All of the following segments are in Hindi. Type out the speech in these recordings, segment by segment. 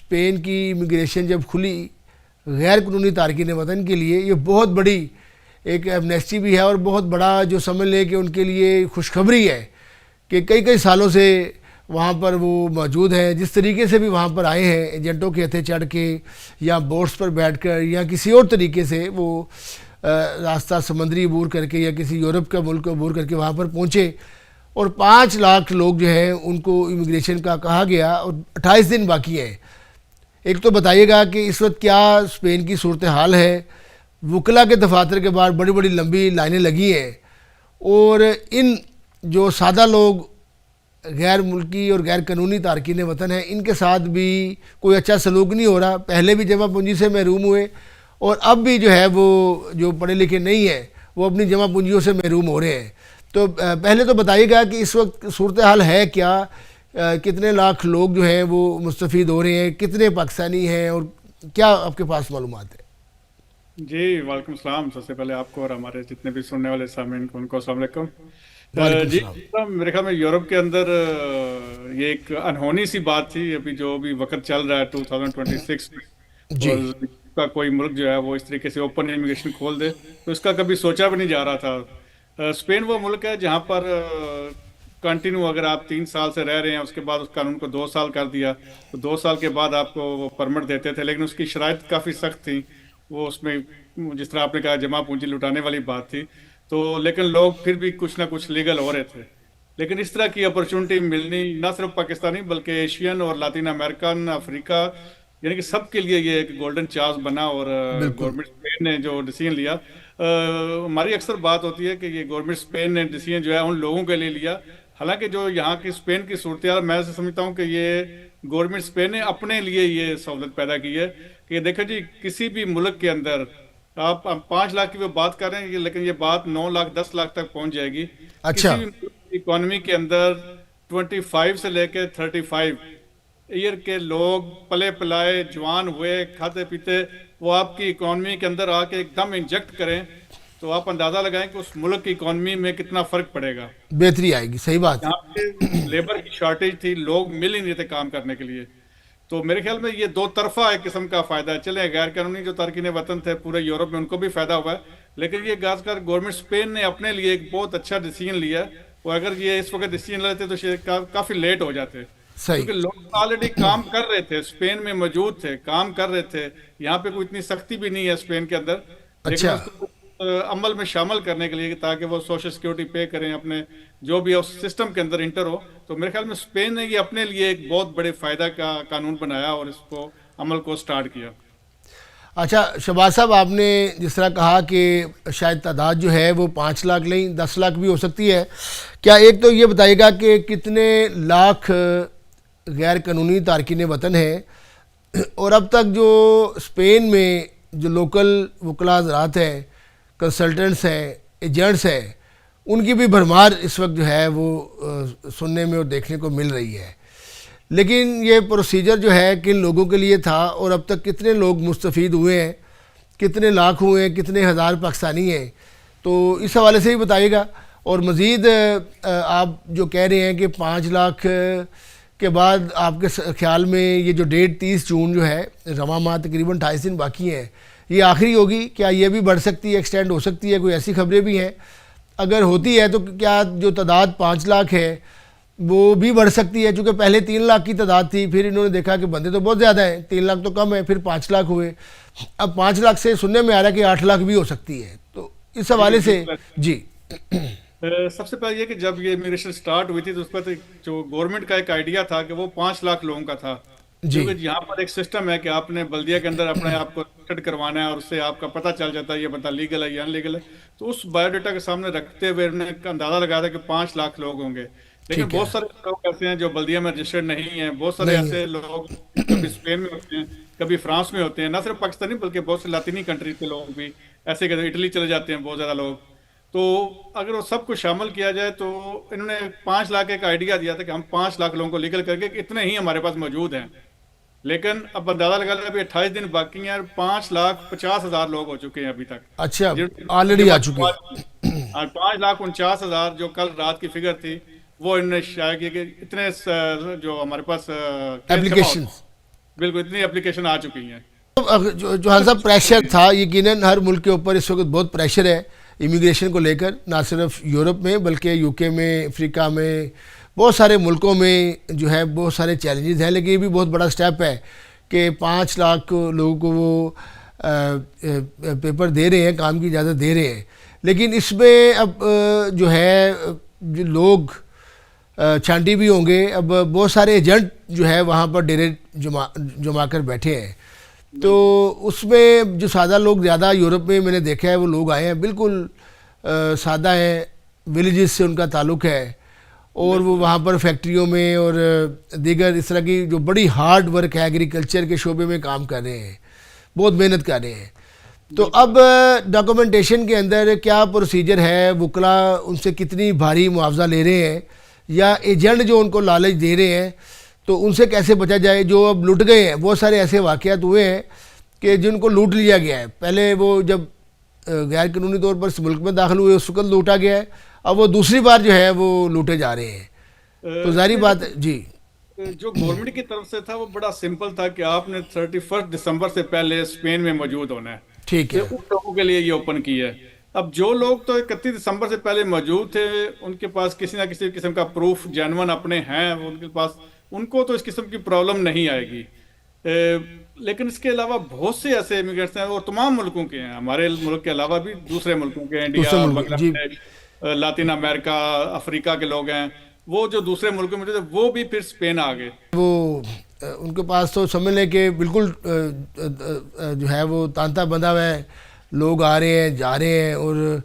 स्पेन की इमिग्रेशन जब खुली गैर कानूनी तारकीन वतन के लिए, ये बहुत बड़ी एक एमनेस्टी भी है और बहुत बड़ा जो समझ लें कि उनके लिए खुशखबरी है कि कई कई सालों से वहाँ पर वो मौजूद हैं। जिस तरीके से भी वहाँ पर आए हैं, एजेंटों के हथे चढ़ के या बोट्स पर बैठकर या किसी और तरीके से वो रास्ता समंदरी अबूर करके या किसी यूरोप का मुल्क अबूर करके वहाँ पर पहुँचे और 5 लाख लोग जो हैं उनको इमिग्रेशन का कहा गया और 28 दिन बाकी हैं। एक तो बताइएगा कि इस वक्त क्या स्पेन की सूरत हाल है, वकला के दफातर के बाद बड़ी बड़ी लंबी लाइनें लगी हैं और इन जो सादा लोग गैर मुल्की और गैर कानूनी तारकीन वतन हैं इनके साथ भी कोई अच्छा सलूक नहीं हो रहा। पहले भी जमा पूंजी से महरूम हुए और अब भी जो है वो जो पढ़े लिखे नहीं हैं वो अपनी जमा पूंजियों से महरूम हो रहे हैं। तो पहले तो बताइएगा कि इस वक्त सूरत हाल है क्या, कितने लाख लोग जो हैं वो मुस्तफ़ीद हो रहे हैं, कितने पाकिस्तानी हैं और क्या आपके पास मालूमात है? जी वालेकुम सलाम। सबसे पहले आपको और हमारे जितने भी सुनने वाले सामीन को उनको अस्सलाम वालेकुम। वालेकुम जी सलाम। मेरे ख्याल में यूरोप के अंदर ये एक अनहोनी सी बात थी। अभी जो भी वक्त चल रहा है 2026 में, जी। और का कोई मुल्क जो है वो इस तरीके से ओपन इमिग्रेशन खोल दे तो इसका कभी सोचा भी नहीं जा रहा था। स्पेन वो मुल्क है जहाँ पर कंटिन्यू अगर आप 3 साल से रह रहे हैं, उसके बाद उस कानून को 2 साल कर दिया तो 2 साल के बाद आपको वो परमिट देते थे, लेकिन उसकी शराइत काफ़ी सख्त थी। वो उसमें जिस तरह आपने कहा जमा पूंजी लुटाने वाली बात थी, तो लेकिन लोग फिर भी कुछ ना कुछ लीगल हो रहे थे। लेकिन इस तरह की अपॉर्चुनिटी मिलनी ना सिर्फ पाकिस्तानी बल्कि एशियन और लातिन अमेरिकन, अफ्रीका, यानी कि सबके लिए ये एक गोल्डन चांस बना। और बिल्कुल। गवर्नमेंट स्पेन ने जो डिसीजन लिया, हमारी अक्सर बात होती है कि ये गवर्नमेंट स्पेन ने डिसीजन जो है उन लोगों के लिए लिया। हालांकि जो यहाँ की स्पेन की सूरत हाल, मैं ऐसा समझता हूँ कि ये गवर्नमेंट स्पेन ने अपने लिए ये सहूलत पैदा की है कि देखो जी, किसी भी मुल्क के अंदर आप 5 लाख की वो बात कर रहे हैं, लेकिन ये बात 9 लाख 10 लाख तक पहुंच जाएगी। अच्छा। किसी भी इकोनॉमी के अंदर 25 से लेकर 35 ईयर के लोग पले पलाए जवान हुए खाते पीते वो आपकी इकोनॉमी के अंदर आके एकदम इंजेक्ट करें, तो आप अंदाजा लगाएं कि उस मुल्क की इकोनॉमी में कितना फर्क पड़ेगा। बेहतरी आएगी, सही बात है। यहाँ पे लेबर की शॉर्टेज थी, लोग मिल ही नहीं थे काम करने के लिए। तो मेरे ख्याल में ये दो तरफा एक किस्म का फायदा है। चले गैर कानूनी जो तारकीन वतन थे पूरे यूरोप में उनको भी फायदा हुआ है, लेकिन ये खासकर गवर्नमेंट स्पेन ने अपने लिए एक बहुत अच्छा डिसीजन लिया है। और अगर ये इस वक्त डिसीजन लेते तो शायद काफी लेट हो जाते, सही। क्योंकि लोग ऑलरेडी काम कर रहे थे, स्पेन में मौजूद थे, काम कर रहे थे। यहाँ पे कोई इतनी सख्ती भी नहीं है स्पेन के अंदर, लेकिन अच्छा। उसको अमल में शामिल करने के लिए ताकि वो सोशल सिक्योरिटी पे करें, अपने जो भी है उस सिस्टम के अंदर इंटर हो। तो मेरे ख्याल में स्पेन ने ये अपने लिए एक बहुत बड़े फायदा का कानून बनाया और इसको अमल को स्टार्ट किया। अच्छा शहबाज साहब, आपने जिस तरह कहा कि शायद तादाद जो है वो 5 लाख नहीं 10 लाख भी हो सकती है, क्या एक तो ये बताइएगा कि कितने लाख गैर कानूनी तारकीन वतन हैं और अब तक जो स्पेन में जो लोकल वकला हज़रात हैं, कंसल्टेंट्स हैं, एजेंट्स हैं, उनकी भी भरमार इस वक्त जो है वो सुनने में और देखने को मिल रही है। लेकिन ये प्रोसीजर जो है किन लोगों के लिए था और अब तक कितने लोग मुस्तफ़ीद हुए हैं, कितने लाख हुए हैं, कितने हज़ार पाकिस्तानी हैं, तो इस हवाले से ही बताइएगा। और मज़ीद आप जो कह रहे हैं कि 5 लाख के बाद आपके ख्याल में ये जो डेट 30 जून जो है, रवां माह तकरीबन 28 दिन बाकी हैं, ये आखिरी होगी? क्या ये भी बढ़ सकती है, एक्सटेंड हो सकती है? कोई ऐसी खबरें भी हैं? अगर होती है तो क्या जो तादाद 5 लाख है वो भी बढ़ सकती है? चूँकि पहले 3 लाख की तादाद थी, फिर इन्होंने देखा कि बंदे तो बहुत ज़्यादा हैं, 3 लाख तो कम है, फिर 5 लाख हुए। अब 5 लाख से सुनने में आ रहा है कि 8 लाख भी हो सकती है। तो इस हवाले से जी। सबसे पहले ये कि जब ये इमिग्रेशन स्टार्ट हुई थी तो उस पर तो जो गवर्नमेंट का एक आइडिया था कि वो 5 लाख लोगों का था, जी। क्योंकि यहाँ पर एक सिस्टम है कि आपने बल्दिया के अंदर अपने आप को रजिस्टर्ड करवाना है और उससे आपका पता चल जाता है ये बंदा लीगल है या अनलीगल है। तो उस बायोडाटा के सामने रखते हुए उन्होंने एक अंदाजा लगाया था कि 5 लाख लोग होंगे। लेकिन ठीक बहुत है। सारे लोग ऐसे हैं जो बल्दिया में रजिस्टर्ड नहीं है, बहुत सारे नहीं है। ऐसे लोग कभी स्पेन में होते हैं, कभी फ्रांस में होते हैं, ना सिर्फ पाकिस्तानी बल्कि बहुत से लातीनी कंट्रीज के लोग भी ऐसे, इटली चले जाते हैं बहुत ज़्यादा लोग। तो अगर वो सब कुछ शामिल किया जाए तो इन्होंने 5 लाख एक आइडिया दिया था कि हम 5 लाख लोगों को लीगल करके इतने ही हमारे पास मौजूद हैं। लेकिन अब अंदाजा लगा लिया अभी 28 दिन बाकी हैं और 5,50,000 लोग हो चुके हैं अभी तक। अच्छा, जिनके ऑलरेडी आ पास चुके हैं। 5,49,000 जो कल रात की फिगर थी वो इन्होंने शायद की कि इतने जो हमारे पास केस जमा एप्लीकेशन। होते बिल्कुल, इतनी एप्लीकेशन आ चुकी हैं। तो जो हाँ साहब प्रेशर था, यकीनन हर मुल्क के ऊपर इस वक्त बहुत प्रेशर है इमिग्रेशन को लेकर, ना सिर्फ यूरोप में बल्कि यूके में, अफ्रीका में, बहुत सारे मुल्कों में जो है बहुत सारे चैलेंजेस हैं। लेकिन ये भी बहुत बड़ा स्टेप है कि 5 लाख लोगों को वो पेपर दे रहे हैं, काम की इजाज़त दे रहे हैं। लेकिन इसमें अब जो है जो लोग छांटी भी होंगे। अब बहुत सारे एजेंट जो है वहाँ पर डेरे जमा कर बैठे हैं, तो उसमें जो सादा लोग ज़्यादा यूरोप में मैंने देखा है वो लोग आए हैं, बिल्कुल सादा है, विलेजेस से उनका ताल्लुक़ है, और वो वहाँ पर फैक्ट्रियों में और दीगर इस तरह की जो बड़ी हार्ड वर्क है एग्रीकल्चर के शोबे में काम कर रहे हैं, बहुत मेहनत कर रहे हैं। तो अब डॉक्यूमेंटेशन के अंदर क्या प्रोसीजर है, वकला उनसे कितनी भारी मुआवजा ले रहे हैं, या एजेंट जो उनको लालच दे रहे हैं, तो उनसे कैसे बचा जाए। जो अब लूट गए हैं, बहुत सारे ऐसे वाक़यात हुए हैं कि जिनको लूट लिया गया है। पहले वो जब गैर कानूनी तौर पर इस मुल्क में दाखिल हुए उस वक्त लूटा गया है, अब वो दूसरी बार जो है वो लूटे जा रहे हैं। तो जारी बात है जी, जो गवर्नमेंट की तरफ से था वो बड़ा सिंपल था कि आपने 31 दिसंबर से पहले स्पेन में मौजूद होना है। ठीक है। उन लोगों के लिए ये ओपन की है। अब जो लोग तो 31 दिसंबर से पहले मौजूद थे, उनके पास किसी ना किसी किस्म का प्रूफ जेन्युइन अपने हैं उनके पास, उनको तो इस किस्म की प्रॉब्लम नहीं आएगी। लेकिन इसके अलावा बहुत से ऐसे इमिग्रेंट्स हैं और तमाम मुल्कों के हैं, हमारे मुल्क के अलावा भी दूसरे मुल्कों के, India, Bangladesh, Latin America, Africa के लोग हैं, वो जो दूसरे मुल्कों में थे वो भी फिर स्पेन आ गए। वो उनके पास तो समझ लें कि बिल्कुल जो है वो तांता बंधा हुआ है, लोग आ रहे हैं जा रहे हैं। और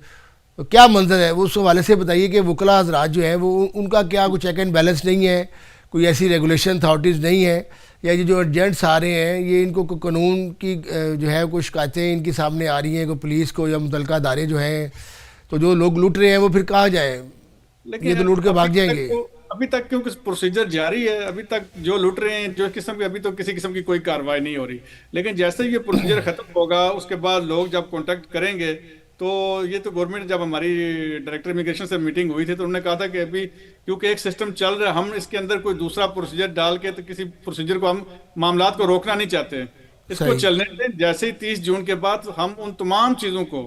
क्या मंजर है वो उस हवाले से बताइए कि वकला हज़रात जो है वो उनका क्या कुछ चेक एंड बैलेंस नहीं है, कोई ऐसी रेगुलेशन अथॉरिटीज़ नहीं है, या ये जो एजेंट्स आ रहे हैं ये इनको कानून की जो है कुछ शिकायतें इनके सामने आ रही हैं, कोई पुलिस को या मुतल्लिका अदारे जो हैं, तो जो लोग लूट रहे हैं वो फिर कहाँ जाएँ, ये तो लूट के भाग जाएंगे। अभी तक क्योंकि प्रोसीजर जारी है, अभी तक जो लूट रहे हैं जो किस्म की, अभी तो किसी किस्म की कोई कार्रवाई नहीं हो रही। लेकिन जैसे ये प्रोसीजर खत्म होगा उसके बाद लोग जब कॉन्टेक्ट करेंगे, तो ये तो गवर्नमेंट, जब हमारी डायरेक्टर इमिग्रेशन से मीटिंग हुई थी तो उन्होंने कहा था कि अभी क्योंकि एक सिस्टम चल रहा है, हम इसके अंदर कोई दूसरा प्रोसीजर डाल के तो किसी प्रोसीजर को, हम मामलात को रोकना नहीं चाहते, इसको चलने दें। जैसे ही 30 जून के बाद हम उन तमाम चीज़ों को,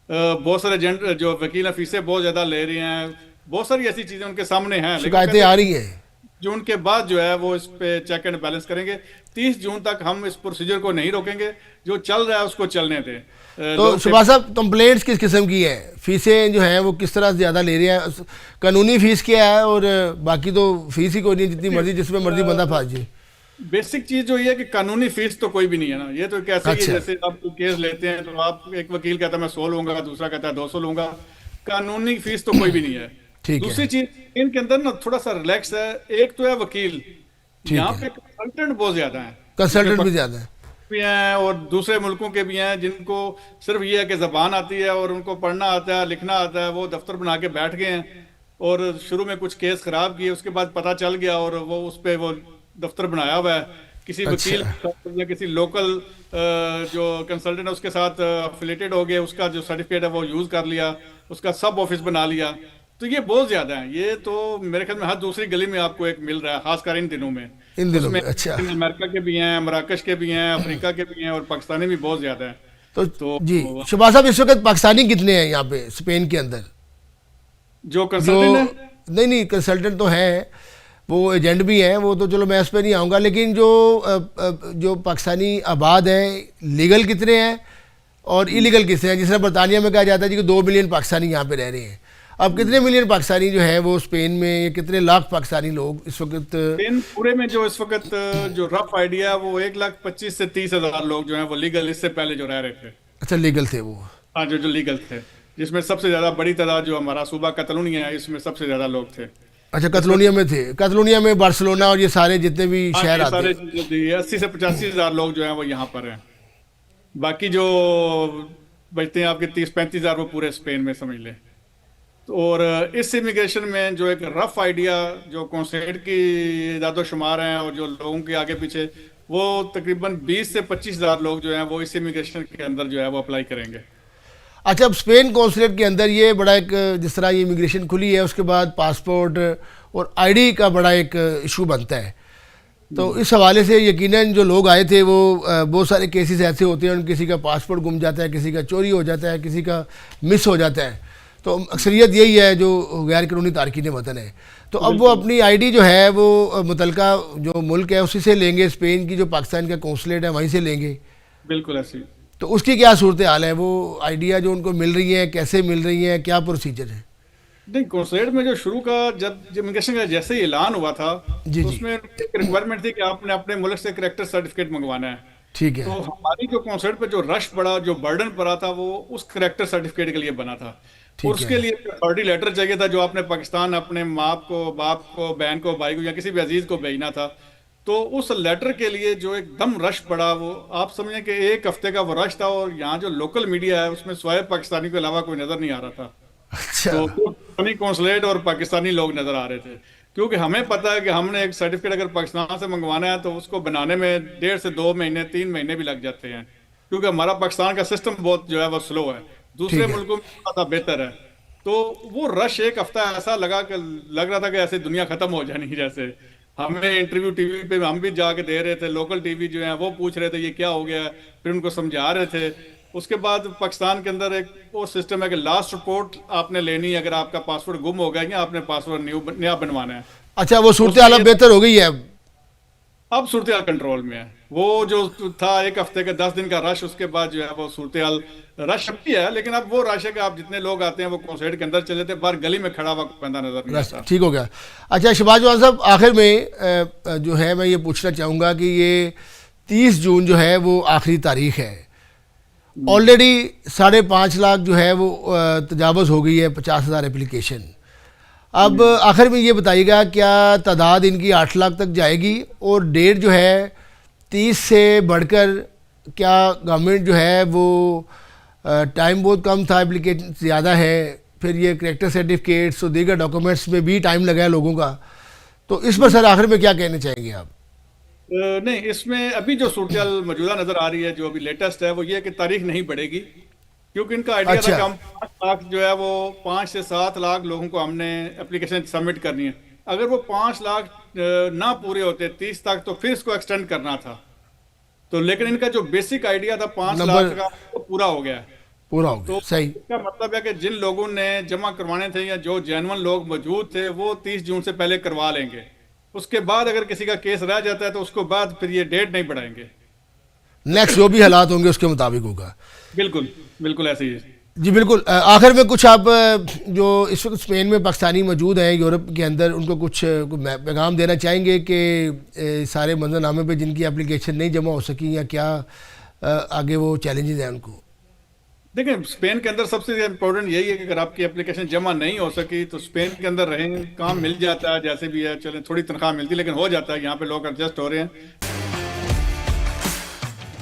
बहुत सारे एजेंट जो वकील फीसें बहुत ज़्यादा ले रहे हैं, बहुत सारी ऐसी चीज़ें उनके सामने हैं, शिकायतें आ रही हैं, जून के बाद जो है वो इस पे चेक एंड बैलेंस करेंगे। 30 जून तक हम इस प्रोसीजर को नहीं रोकेंगे, जो चल रहा है उसको चलने दें। तो सुभाष साहब कंप्लेंट्स किस किस्म की है, फीसें जो हैं वो किस तरह से ज़्यादा ले रहे हैं, कानूनी फ़ीस क्या है, और बाकी तो फीस ही कोई नहीं, जितनी मर्जी जिसमें मर्जी बंदा फंस जाए। बेसिक चीज जो ये है कि कानूनी फीस तो कोई भी नहीं है ना, ये तो कैसे ही जैसे आप केस लेते हैं तो आप, एक वकील कहता है मैं 100 लूंगा, दूसरा कहता है 200 लूंगा, कानूनी फीस तो कोई भी नहीं है। दूसरी चीज इनके अंदर ना थोड़ा सा रिलैक्स है, एक तो है वकील, यहाँ पे कंसल्टेंट बहुत ज्यादा है, कंसल्टेंट भी ज्यादा है भी हैं और दूसरे मुल्कों के भी हैं, जिनको सिर्फ ये है कि जबान आती है और उनको पढ़ना आता है, लिखना आता है, वो दफ्तर बना के बैठ गए हैं और शुरू में कुछ केस खराब किए, उसके बाद पता चल गया और वो उस पर वो दफ्तर बनाया हुआ है, किसी वकील या किसी लोकल जो कंसल्टेंट है उसके साथ अफिलेटेड हो गए, उसका जो सर्टिफिकेट है वो यूज कर लिया, उसका सब ऑफिस बना लिया। तो ये बहुत ज्यादा है, ये तो मेरे ख्याल में हर दूसरी गली में आपको एक मिल रहा है, खासकर इन दिनों में। अच्छा, अमेरिका के भी हैं, मराकश के भी हैं, अफ्रीका के भी हैं और पाकिस्तानी भी बहुत ज्यादा है। तो जी शहबाज साहब, इस वक्त पाकिस्तानी कितने हैं यहाँ पे स्पेन के अंदर? जो कंसल्टेंट है? नहीं कंसल्टेंट तो है, वो एजेंट भी हैं, वो तो चलो मैं इस पर नहीं आऊँगा, लेकिन जो पाकिस्तानी आबाद हैं, लीगल कितने हैं और इलीगल कितने हैं? जिस तरह बरतानिया में कहा जाता है जी कि 2 मिलियन पाकिस्तानी यहाँ पे रह रहे हैं, अब कितने मिलियन पाकिस्तानी जो है वो स्पेन में, या कितने लाख पाकिस्तानी लोग इस वक्त स्पेन पूरे में? जो इस वक्त जो रफ आइडिया वो 1,25,000 से 30,000 लोग जो हैं वो लीगल, इससे पहले जो रह रहे थे। अच्छा, लीगल थे वो? हाँ, जो लीगल थे, जिसमें सबसे ज्यादा बड़ी तादाद जो हमारा सूबा कैटलोनिया है, इसमें सबसे ज्यादा लोग थे। अच्छा, कैटलोनिया में थे, कैटलोनिया में बार्सिलोना और ये सारे जितने भी शहर आते हैं, 80 से 85,000 लोग जो हैं वो यहाँ पर हैं। बाकी जो बचते हैं आपके 30-35,000 वो पूरे स्पेन में समझ लें। और इस इमिग्रेशन में जो एक रफ आइडिया जो कॉन्सेट की दादोशुमार हैं और जो लोगों के आगे पीछे, वो तकरीबन 20 से 25,000 लोग जो हैं वो इस इमिग्रेशन के अंदर जो है वो अप्लाई करेंगे। अच्छा, अब स्पेन कॉन्सुलेट के अंदर ये बड़ा एक, जिस तरह ये इमिग्रेशन खुली है उसके बाद पासपोर्ट और आईडी का बड़ा एक इशू बनता है, तो इस हवाले से यकीनन जो लोग आए थे वो बहुत सारे केसेस ऐसे होते हैं, किसी का पासपोर्ट गुम जाता है, किसी का चोरी हो जाता है, किसी का मिस हो जाता है। तो अक्सरियत यही है जो गैर कानूनी तारकीन वतन है। तो अब वो अपनी आईडी जो है वो मुतलका जो मुल्क है उसी से लेंगे, स्पेन की जो पाकिस्तान का कौंसलेट है वहीं से लेंगे। बिल्कुल ऐसी। तो उसकी क्या सूरत हाल है, वो आइडिया जो उनको मिल रही है कैसे मिल रही है, क्या प्रोसीजर है? नहीं, कॉन्सुलेट में जो शुरू का जब इमिग्रेशन का जैसे ही ऐलान हुआ था, जी तो जी। उसमें एक रिक्वायरमेंट थी कि आपने अपने मुल्क से करेक्टर सर्टिफिकेट मंगवाना है। ठीक तो है। हमारी जो कॉन्सर्ट पे जो रश पड़ा, जो बर्डन पड़ा था, वो उस करेक्टर सर्टिफिकेट के लिए बना था। और ठीक उसके है। लिए अथॉरिटी लेटर चाहिए था जो आपने पाकिस्तान अपने माँ को, बाप को, बहन को, भाई को या किसी भी अजीज को भेजना था। तो उस लेटर के लिए जो एकदम रश पड़ा, वो आप समझें कि एक हफ्ते का वो रश था। और यहाँ जो लोकल मीडिया है उसमें स्वाय पाकिस्तानी के अलावा कोई नजर नहीं आ रहा था। अच्छा। तो पाकिस्तानी कौंसलेट और पाकिस्तानी लोग नजर आ रहे थे, क्योंकि हमें पता है कि हमने एक सर्टिफिकेट अगर पाकिस्तान से मंगवाना है तो उसको बनाने में 1.5 से 2 महीने 3 महीने भी लग जाते हैं, क्योंकि हमारा पाकिस्तान का सिस्टम बहुत जो है वो स्लो है, दूसरे ठीक है। मुल्कों में ज़्यादा बेहतर है। तो वो रश एक हफ्ता ऐसा लग रहा था कि ऐसे दुनिया खत्म हो जानी। जैसे हमें इंटरव्यू टीवी पे हम भी जाके दे रहे थे, लोकल टीवी जो है वो पूछ रहे थे ये क्या हो गया है, फिर उनको समझा रहे थे। उसके बाद पाकिस्तान के अंदर एक वो सिस्टम है कि लास्ट रिपोर्ट आपने लेनी है अगर आपका पासवर्ड गुम हो गया या आपने पासवर्ड नया बनवाना है। अच्छा, वो सूरत उसके हाल लिए बेहतर हो गई है अब? अब सूरत हाल कंट्रोल में है। वो जो था एक हफ्ते का 10 दिन का रश, उसके बाद जो है वो सूरत हाल, रश अब भी है लेकिन अब वो रश है कि आप जितने लोग आते हैं वो कॉन्सर्ट के अंदर चले जाते हैं, बाहर गली में खड़ा हुआ बंदा नजर नहीं बस आता। ठीक हो गया। अच्छा शहबाज जवान साहब, आखिर में जो है मैं ये पूछना चाहूँगा कि ये 30 जून जो है वो आखिरी तारीख है। ऑलरेडी 5.5 लाख जो है वो तजावज़ हो गई है, 50,000 एप्लीकेशन। अब आखिर में ये बताइएगा क्या तादाद इनकी 8 लाख तक जाएगी? और डेट जो है 30 से बढ़कर, क्या गवर्नमेंट जो है वो टाइम बहुत कम था, एप्लीकेशन ज़्यादा है, फिर ये करेक्टर सर्टिफिकेट्स और दीगर डॉक्यूमेंट्स में भी टाइम लगा है लोगों का। तो इस पर सर आखिर में क्या कहना चाहेंगे आप? नहीं, इसमें अभी जो सूरत मौजूदा नजर आ रही है, जो अभी लेटेस्ट है, वो ये है कि तारीख नहीं बढ़ेगी, क्योंकि इनका आइडिया था अच्छा। कि हम 5 लाख जो है वो 5 से 7 लाख लोगों को हमने एप्लीकेशन सबमिट करनी है। अगर वो 5 लाख ना पूरे होते 30 तक, तो फिर इसको एक्सटेंड करना था। तो लेकिन इनका जो बेसिक आइडिया था 5 लाख नंबर का, वो पूरा हो गया है। पूरा हो तो गया, सही। इसका मतलब है कि जिन लोगों ने जमा करवाने थे या जो जेन्युइन लोग मौजूद थे, वो 30 जून से पहले करवा लेंगे। उसके बाद अगर किसी का केस रह जाता है तो उसको बाद फिर ये डेट नहीं बढ़ाएंगे। नेक्स्ट जो भी हालात होंगे उसके मुताबिक होगा। बिल्कुल बिल्कुल ऐसे ही है। जी बिल्कुल। आखिर में कुछ आप जो इस वक्त स्पेन में पाकिस्तानी मौजूद हैं यूरोप के अंदर, उनको कुछ पैगाम देना चाहेंगे कि सारे मंजरनामे पे जिनकी एप्लीकेशन नहीं जमा हो सकी, या क्या आगे वो चैलेंजेस हैं उनको? देखिए, स्पेन के अंदर सबसे इम्पोर्टेंट यही है कि अगर आपकी एप्लीकेशन जमा नहीं हो सकी तो स्पेन के अंदर रहें, काम मिल जाता है, जैसे भी है, चलें थोड़ी तनख्वाह मिलती है लेकिन हो जाता है, यहाँ पे लोग एडजस्ट हो रहे हैं।